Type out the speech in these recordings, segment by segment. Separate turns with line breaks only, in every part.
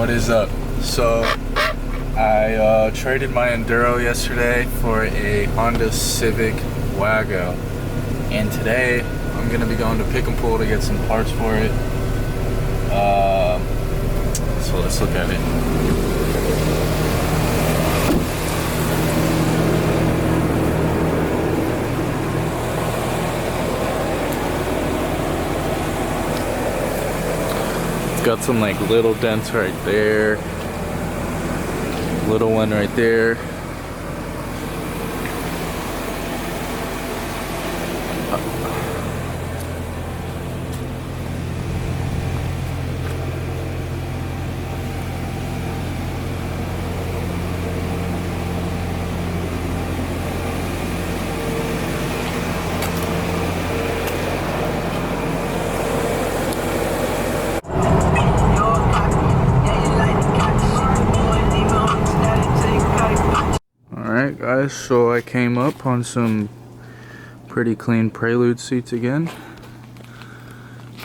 What is up? So I traded my Enduro yesterday for a Honda Civic Wago, and today I'm gonna be going to Pick and Pull to get some parts for it. So let's look at it. Got some like little dents right there, little one right there. Alright guys, so I came up on some pretty clean Prelude seats again.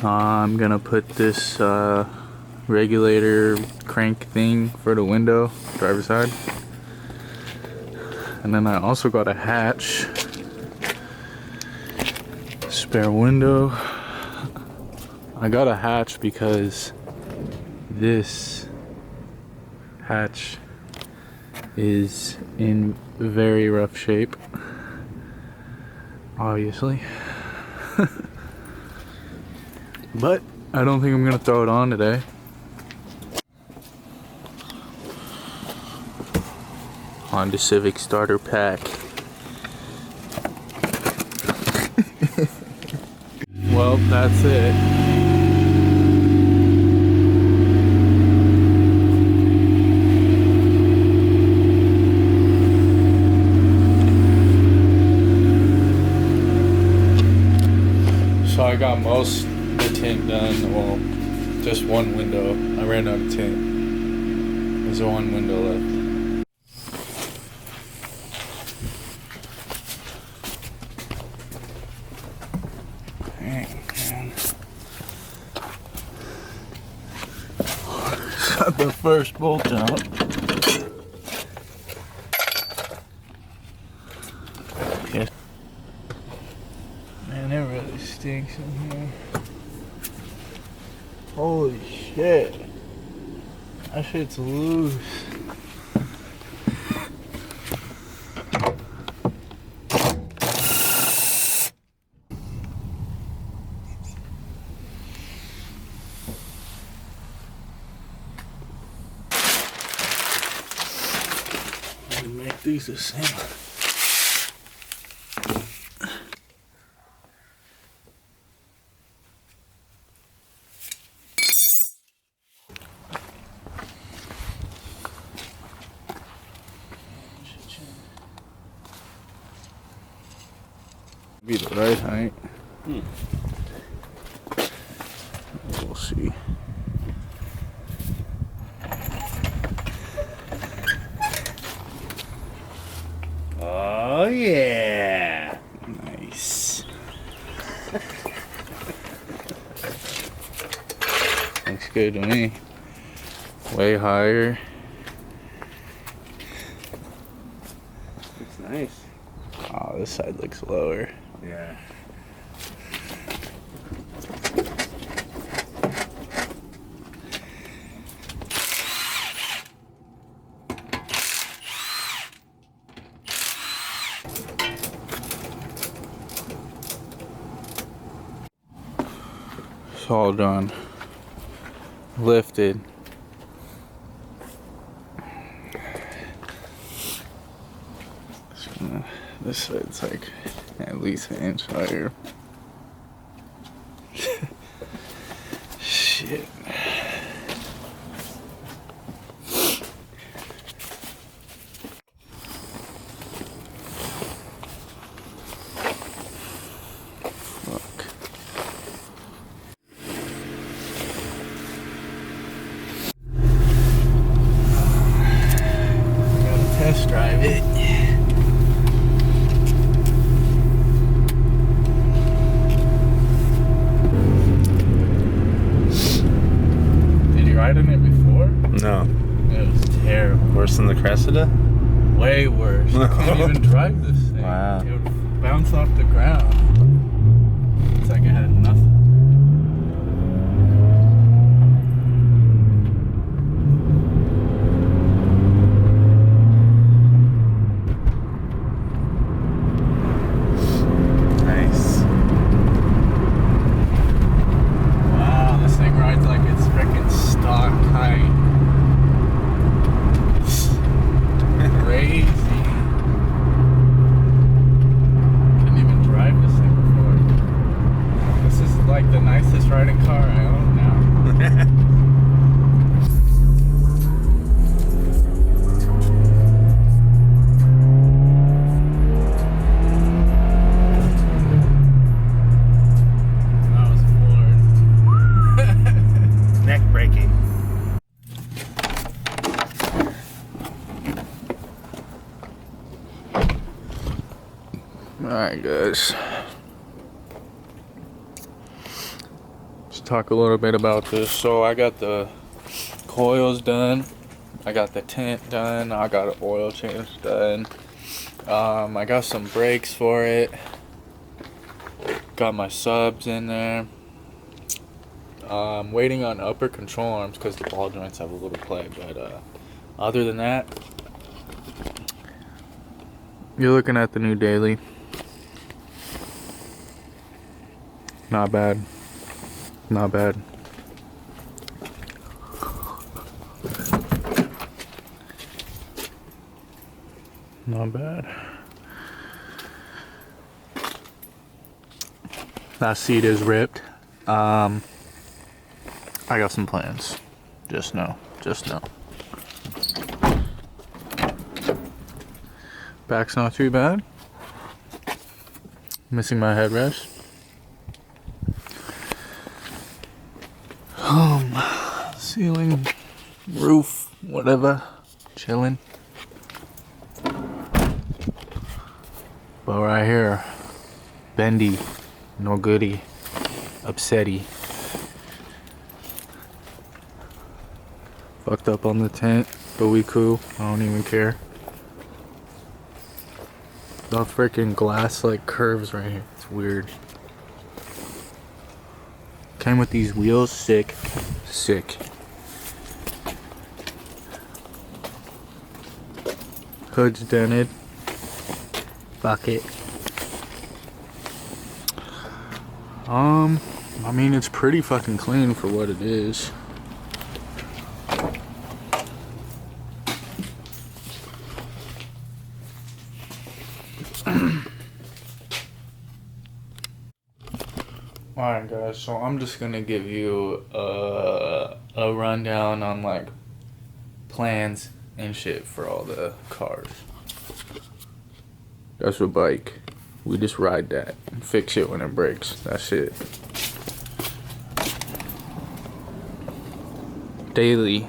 I'm gonna put this regulator crank thing for the window, driver's side. And then I also got a hatch, spare window. I got a hatch because this hatch is in very rough shape, obviously. But I don't think I'm gonna throw it on today. Honda Civic starter pack. Well, that's it. So I got most of the tint done, well, just one window. I ran out of tint. There's one window left. Dang, man. Got the first bolt out. Yes. Man, it really stinks in here. Holy shit. That shit's loose. Let me make these the same. Be the right height. We'll see. Oh yeah, nice. Looks good to me. Way higher. Looks nice. Oh, this side looks lower. Yeah. It's all done. Lifted. This side's like at least an inch higher. Shit. Fuck. Gotta test drive it.
Worse than the Cressida?
Way worse. I can't even drive this thing.
Wow.
It would bounce off the ground. It's like it had nothing.
Nice.
Wow, this thing rides like it's freaking stock height. Crazy. Couldn't even drive this thing before. This is like the nicest riding car I own now. I was floored.
Neck breaking.
Alright guys, let's talk a little bit about this. So I got the coils done, I got the tint done, I got an oil change done, I got some brakes for it, got my subs in there. I'm waiting on upper control arms because the ball joints have a little play, but other than that, you're looking at the new daily. Not bad. Not bad. Not bad. That seat is ripped. I got some plans. Just know. Just know. Back's not too bad. Missing my headrest. Ceiling, roof, whatever, chilling. But right here, bendy, no goody, upsetty. Fucked up on the tent, but we cool. I don't even care. The freaking glass like curves right here. It's weird. Came with these wheels, sick. Sick. Hood's dented. Bucket. I mean, it's pretty fucking clean for what it is. Alright guys, so I'm just gonna give you a rundown on like plans and shit for all the cars. That's a bike. We just ride that and fix it when it breaks. That's it. Daily.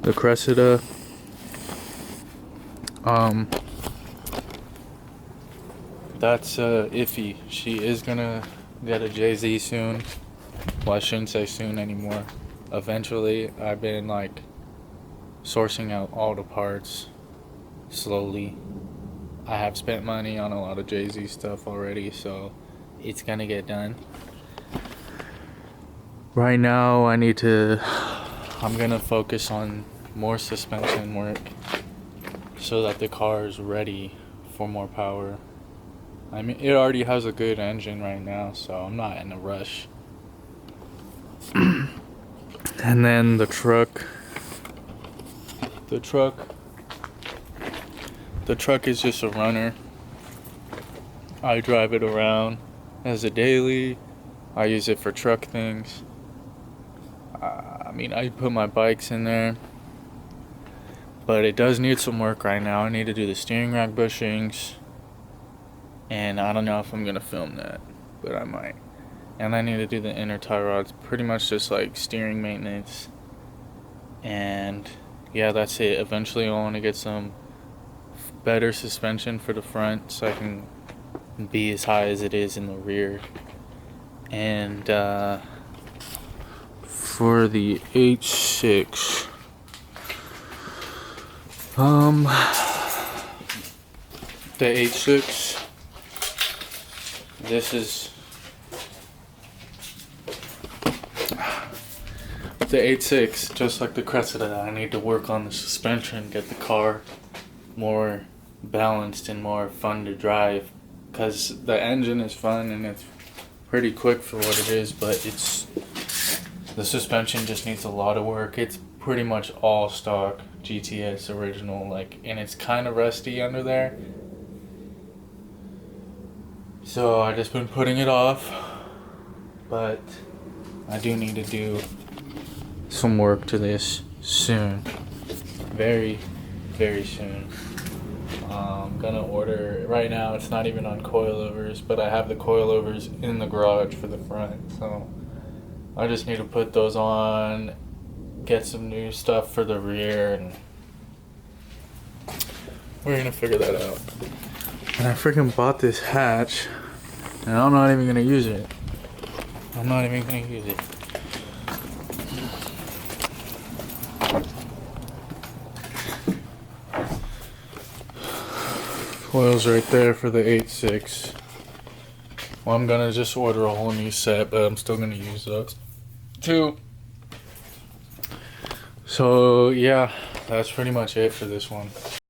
The Cressida. That's iffy. She is gonna get a JZ soon. Well, I shouldn't say soon anymore. Eventually. I've been like sourcing out all the parts slowly. I have spent money on a lot of JZ stuff already, so it's gonna get done. Right now I'm gonna focus on more suspension work so that the car is ready for more power. I mean, it already has a good engine right now, so I'm not in a rush. And then the truck is just a runner. I drive it around as a daily. I use it for truck things. I mean, I put my bikes in there, but it does need some work right now. I need to do the steering rack bushings, and I don't know if I'm gonna film that, but I might. And I need to do the inner tie rods, pretty much just like steering maintenance. And yeah, that's it. Eventually I want to get some better suspension for the front so I can be as high as it is in the rear. And for the H6. The H6. This is the H6, just like the Cressida. I need to work on the suspension, get the car more balanced and more fun to drive, because the engine is fun and it's pretty quick for what it is, but the suspension just needs a lot of work. It's pretty much all stock GTS original, and it's kind of rusty under there, so I just been putting it off, but I do need to do some work to this soon, very soon. I'm gonna order, right now it's not even on coilovers, but I have the coilovers in the garage for the front, so I just need to put those on, get some new stuff for the rear, and we're gonna figure that out. And I freaking bought this hatch, and I'm not even gonna use it. I'm not even gonna use it. Coils right there for the 8.6. Well, I'm gonna just order a whole new set, but I'm still gonna use those too. So yeah, that's pretty much it for this one.